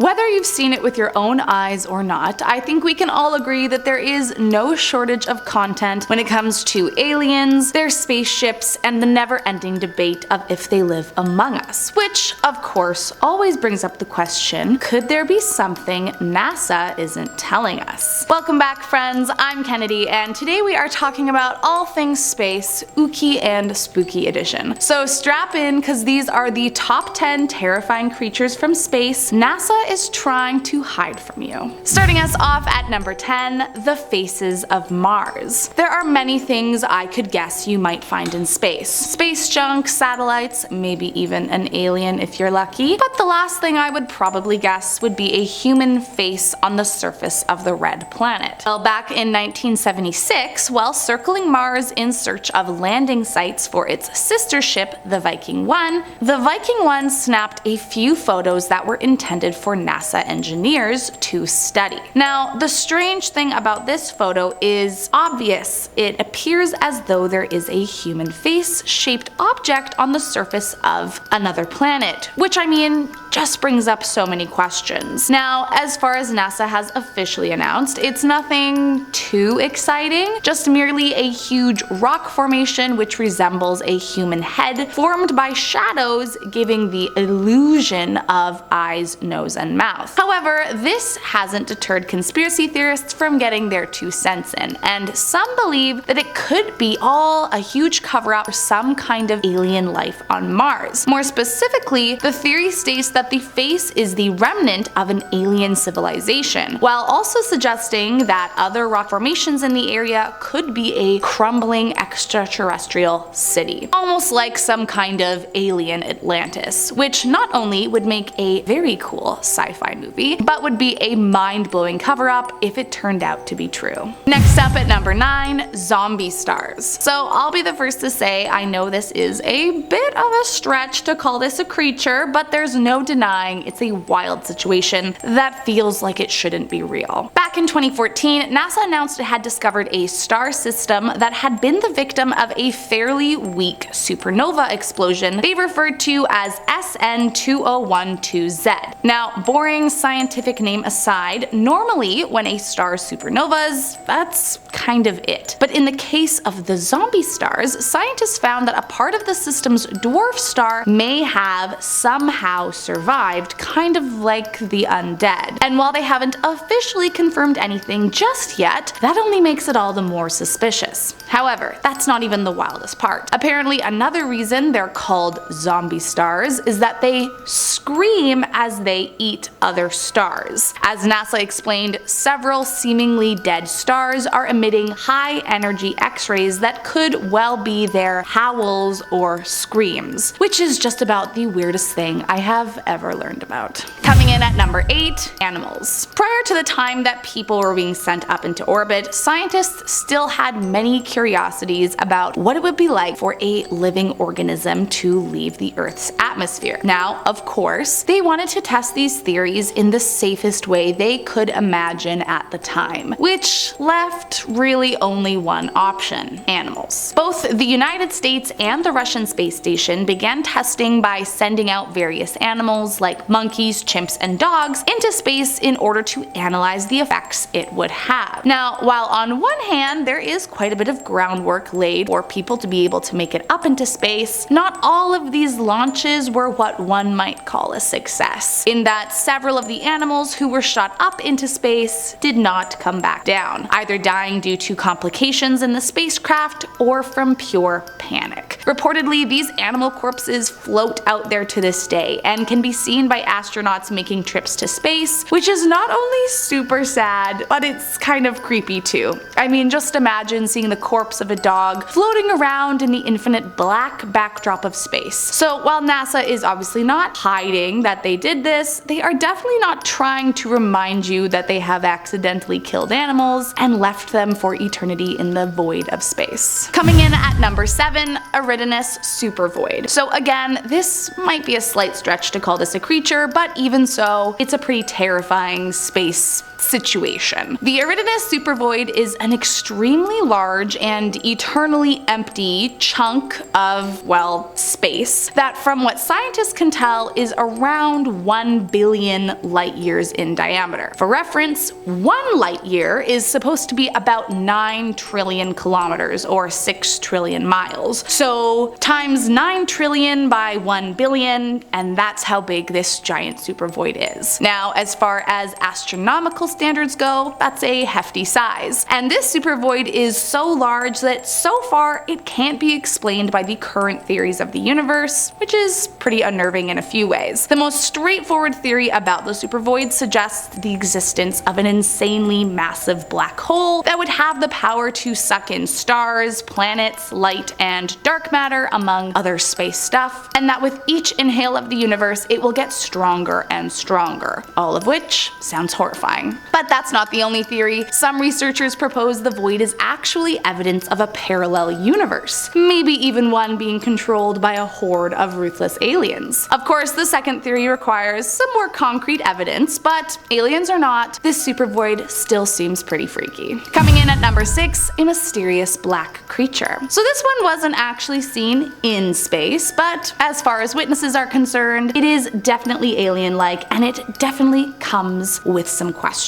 Whether you've seen it with your own eyes or not, I think we can all agree that there is no shortage of content when it comes to aliens, their spaceships, and the never-ending debate of if they live among us, which, of course, always brings up the question, could there be something NASA isn't telling us? Welcome back, friends. I'm Kennedy, and today we are talking about all things space, ooky and spooky edition. So strap in, because these are the top 10 terrifying creatures from space NASA is trying to hide from you. Starting us off at number 10, the faces of Mars. There are many things I could guess you might find in space. Space junk, satellites, maybe even an alien if you're lucky, but the last thing I would probably guess would be a human face on the surface of the red planet. Well, back in 1976, while circling Mars in search of landing sites for its sister ship, the Viking 1, the Viking 1 snapped a few photos that were intended for NASA engineers to study. Now, the strange thing about this photo is obvious. It appears as though there is a human face-shaped object on the surface of another planet, which, I mean, just brings up so many questions. Now, as far as NASA has officially announced, it's nothing too exciting, just merely a huge rock formation which resembles a human head formed by shadows, giving the illusion of eyes, nose, and mouth. However, this hasn't deterred conspiracy theorists from getting their 2 cents in, and some believe that it could be all a huge cover-up for some kind of alien life on Mars. More specifically, the theory states that the face is the remnant of an alien civilization, while also suggesting that other rock formations in the area could be a crumbling extraterrestrial city. Almost like some kind of alien Atlantis, which not only would make a very cool sci-fi movie, but would be a mind-blowing cover-up if it turned out to be true. Next up at number 9, zombie stars. So I'll be the first to say I know this is a bit of a stretch to call this a creature, but there's no denying it's a wild situation that feels like it shouldn't be real. Back in 2014, NASA announced it had discovered a star system that had been the victim of a fairly weak supernova explosion they referred to as SN2012Z. Now, boring scientific name aside, normally when a star supernovas, that's kind of it. But in the case of the zombie stars, scientists found that a part of the system's dwarf star may have somehow survived, kind of like the undead. And while they haven't officially confirmed anything just yet, that only makes it all the more suspicious. However, that's not even the wildest part. Apparently, another reason they're called zombie stars is that they scream as they eat other stars. As NASA explained, several seemingly dead stars are emitting high-energy X-rays that could well be their howls or screams, which is just about the weirdest thing I have ever learned about. Coming in at number 8, animals. Prior to the time that people were being sent up into orbit, scientists still had many curiosities about what it would be like for a living organism to leave the Earth's atmosphere. Now, of course, they wanted to test these theories in the safest way they could imagine at the time, which left really only one option: animals. Both the United States and the Russian space station began testing by sending out various animals like monkeys, chimps, and dogs into space in order to analyze the effects it would have. Now, while on one hand there is quite a bit of groundwork laid for people to be able to make it up into space, not all of these launches were what one might call a success, in that several of the animals who were shot up into space did not come back down, either dying due to complications in the spacecraft or from pure panic. Reportedly, these animal corpses float out there to this day and can be seen by astronauts making trips to space, which is not only super sad, but it's kind of creepy too. I mean, just imagine seeing the corpse of a dog floating around in the infinite black backdrop of space. So while NASA is obviously not hiding that they did this, they are definitely not trying to remind you that they have accidentally killed animals and left them for eternity in the void of space. Coming in at number 7, Eridanus Supervoid. So again, this might be a slight stretch to call this a creature, but even so, so it's a pretty terrifying space situation. The Eridanus Supervoid is an extremely large and eternally empty chunk of, well, space that, from what scientists can tell, is around 1 billion light years in diameter. For reference, 1 light year is supposed to be about 9 trillion kilometers or 6 trillion miles. So times 9 trillion by 1 billion, and that's how big this giant supervoid is. Now, as far as astronomical standards go, that's a hefty size. And this supervoid is so large that so far it can't be explained by the current theories of the universe, which is pretty unnerving in a few ways. The most straightforward theory about the supervoid suggests the existence of an insanely massive black hole that would have the power to suck in stars, planets, light, and dark matter, among other space stuff, and that with each inhale of the universe it will get stronger and stronger. All of which sounds horrifying. But that's not the only theory. Some researchers propose the void is actually evidence of a parallel universe, maybe even one being controlled by a horde of ruthless aliens. Of course, the second theory requires some more concrete evidence, but aliens or not, this supervoid still seems pretty freaky. Coming in at number 6, a mysterious black creature. So this one wasn't actually seen in space, but as far as witnesses are concerned, it is definitely alien-like, and it definitely comes with some questions.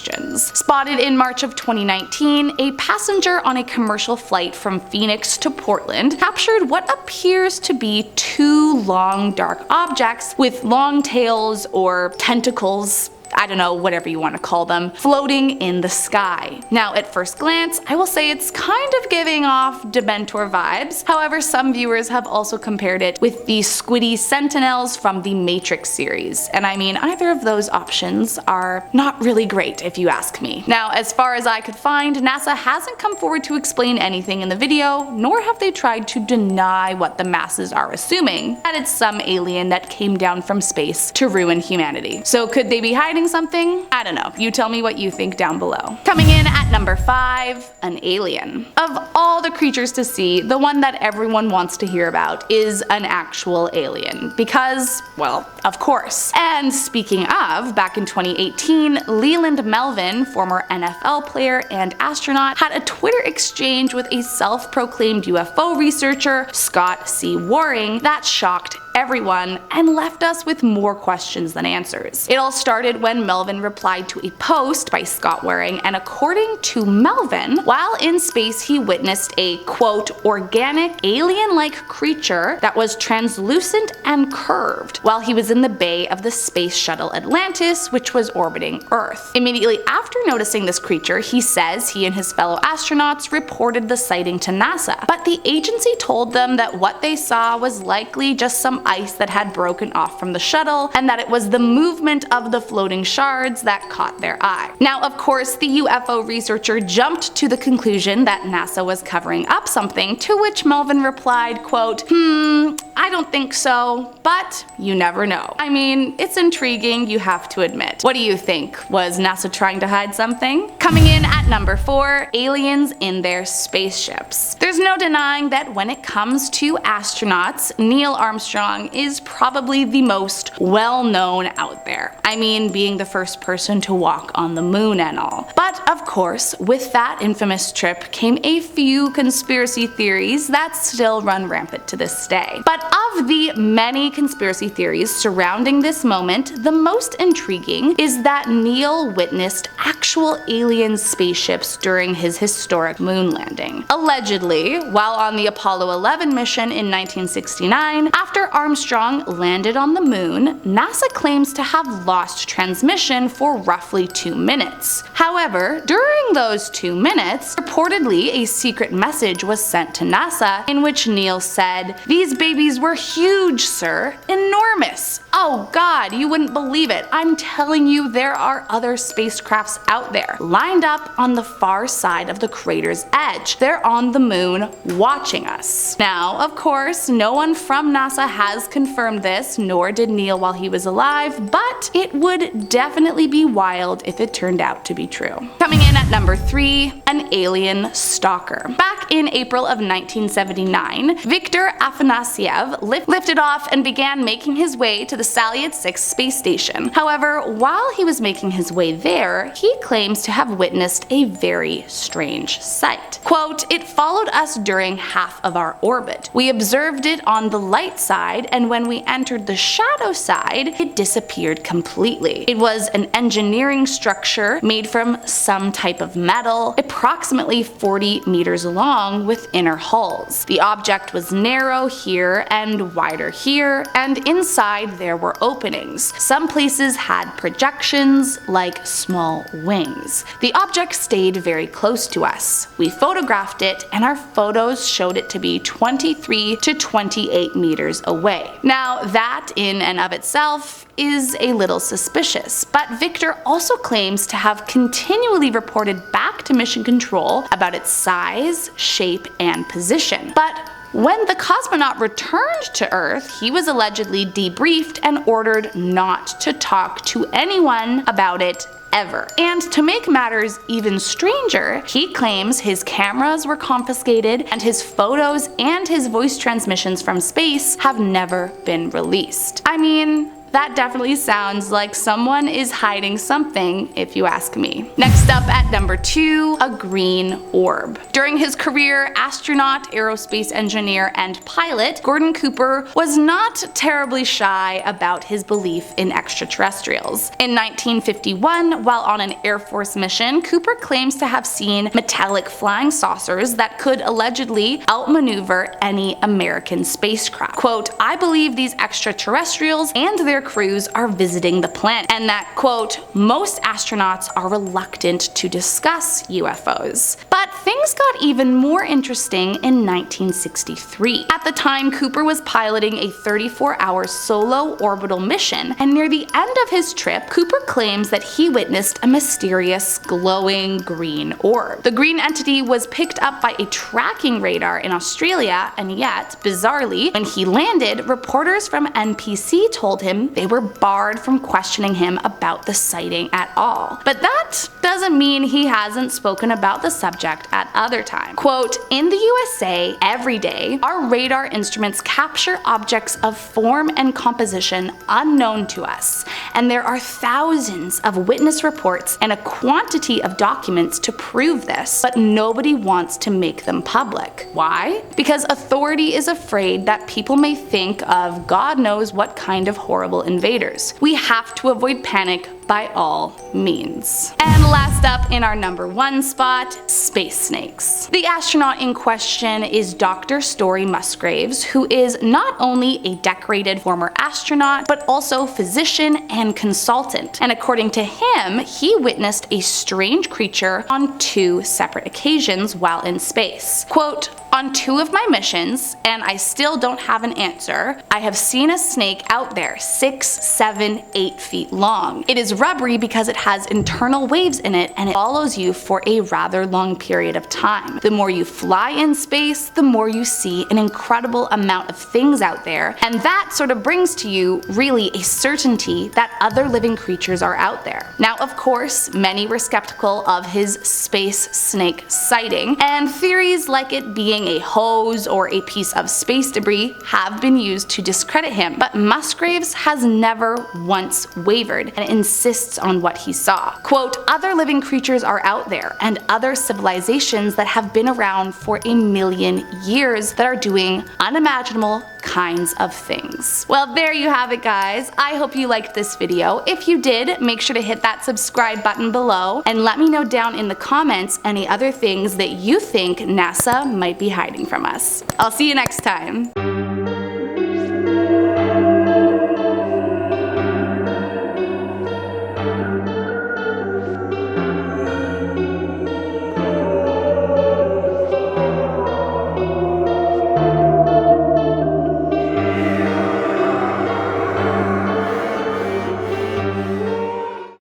Spotted in March of 2019, a passenger on a commercial flight from Phoenix to Portland captured what appears to be 2 long dark objects with long tails or tentacles, I don't know, whatever you want to call them, floating in the sky. Now, at first glance, I will say it's kind of giving off Dementor vibes. However, some viewers have also compared it with the squiddy sentinels from the Matrix series, and I mean, either of those options are not really great if you ask me. Now, as far as I could find, NASA hasn't come forward to explain anything in the video, nor have they tried to deny what the masses are assuming, that it's some alien that came down from space to ruin humanity. So could they be hiding something? I don't know. You tell me what you think down below. Coming in at number 5, an alien. Of all the creatures to see, the one that everyone wants to hear about is an actual alien. Because, well, of course. And speaking of, back in 2018, Leland Melvin, former NFL player and astronaut, had a Twitter exchange with a self-proclaimed UFO researcher, Scott C. Waring, that shocked everyone and left us with more questions than answers. It all started when Melvin replied to a post by Scott Waring, and according to Melvin, while in space he witnessed a, quote, organic alien-like creature that was translucent and curved while he was in the bay of the space shuttle Atlantis, which was orbiting Earth. Immediately after noticing this creature, he says he and his fellow astronauts reported the sighting to NASA, but the agency told them that what they saw was likely just some ice that had broken off from the shuttle, and that it was the movement of the floating shards that caught their eye. Now, of course, the UFO researcher jumped to the conclusion that NASA was covering up something, to which Melvin replied, quote, I don't think so, but you never know. I mean, it's intriguing, you have to admit. What do you think? Was NASA trying to hide something? Coming in at number 4, aliens in their spaceships. There's no denying that when it comes to astronauts, Neil Armstrong is probably the most well-known out there. I mean, being the first person to walk on the moon and all. But of course, with that infamous trip came a few conspiracy theories that still run rampant to this day. But of the many conspiracy theories surrounding this moment, the most intriguing is that Neil witnessed actual alien spaceships during his historic moon landing. Allegedly, while on the Apollo 11 mission in 1969, after Armstrong landed on the moon, NASA claims to have lost transmission for roughly 2 minutes. However, during those 2 minutes, reportedly a secret message was sent to NASA in which Neil said, "These babies were huge, sir. Enormous. Oh God, you wouldn't believe it. I'm telling you, there are other spacecrafts out there, lined up on the far side of the crater's edge. They're on the moon watching us." Now, of course, no one from NASA has confirmed this, nor did Neil while he was alive, but it would definitely be wild if it turned out to be true. Coming in at number 3, an alien stalker. Back in April of 1979, Viktor Afanasyev lifted off and began making his way to the Salyut 6 space station. However, while he was making his way there, he claims to have witnessed a very strange sight. Quote, "It followed us during half of our orbit. We observed it on the light side, and when we entered the shadow side, it disappeared completely. It was an engineering structure made from some type of metal, approximately 40 meters long with inner hulls. The object was narrow here and wider here, and inside there were openings. Some places had projections like small wings. The object stayed very close to us. We photographed it, and our photos showed it to be 23 to 28 meters away." Now, that in and of itself is a little suspicious, but Victor also claims to have continually reported back to Mission Control about its size, shape, and position. But when the cosmonaut returned to Earth, he was allegedly debriefed and ordered not to talk to anyone about it ever. And to make matters even stranger, he claims his cameras were confiscated and his photos and his voice transmissions from space have never been released. I mean, that definitely sounds like someone is hiding something, if you ask me. Next up at number 2, a green orb. During his career, astronaut, aerospace engineer, and pilot, Gordon Cooper was not terribly shy about his belief in extraterrestrials. In 1951, while on an Air Force mission, Cooper claims to have seen metallic flying saucers that could allegedly outmaneuver any American spacecraft. Quote, "I believe these extraterrestrials and their crews are visiting the planet, and that, quote, most astronauts are reluctant to discuss UFOs." But things got even more interesting in 1963. At the time, Cooper was piloting a 34-hour solo orbital mission, and near the end of his trip, Cooper claims that he witnessed a mysterious glowing green orb. The green entity was picked up by a tracking radar in Australia, and yet, bizarrely, when he landed, reporters from NPC told him they were barred from questioning him about the sighting at all. But that doesn't mean he hasn't spoken about the subject at other times. Quote, "In the USA, every day, our radar instruments capture objects of form and composition unknown to us, and there are thousands of witness reports and a quantity of documents to prove this, but nobody wants to make them public. Why? Because authority is afraid that people may think of God knows what kind of horrible invaders. We have to avoid panic by all means." And last up in our number 1 spot, space snakes. The astronaut in question is Dr. Story Musgraves, who is not only a decorated former astronaut, but also physician and consultant. And according to him, he witnessed a strange creature on 2 separate occasions while in space. Quote, "On 2 of my missions, and I still don't have an answer, I have seen a snake out there 6, 7, 8 feet long. It is rubbery because it has internal waves in it and it follows you for a rather long period of time. The more you fly in space, the more you see an incredible amount of things out there, and that sort of brings to you really a certainty that other living creatures are out there." Now, of course, many were skeptical of his space snake sighting, and theories like it being a hose or a piece of space debris have been used to discredit him, but Musgraves has never once wavered and insists on what he saw. Quote, "Other living creatures are out there, and other civilizations that have been around for a million years that are doing unimaginable kinds of things." Well, there you have it, guys. I hope you liked this video. If you did, make sure to hit that subscribe button below and let me know down in the comments any other things that you think NASA might be hiding from us. I'll see you next time.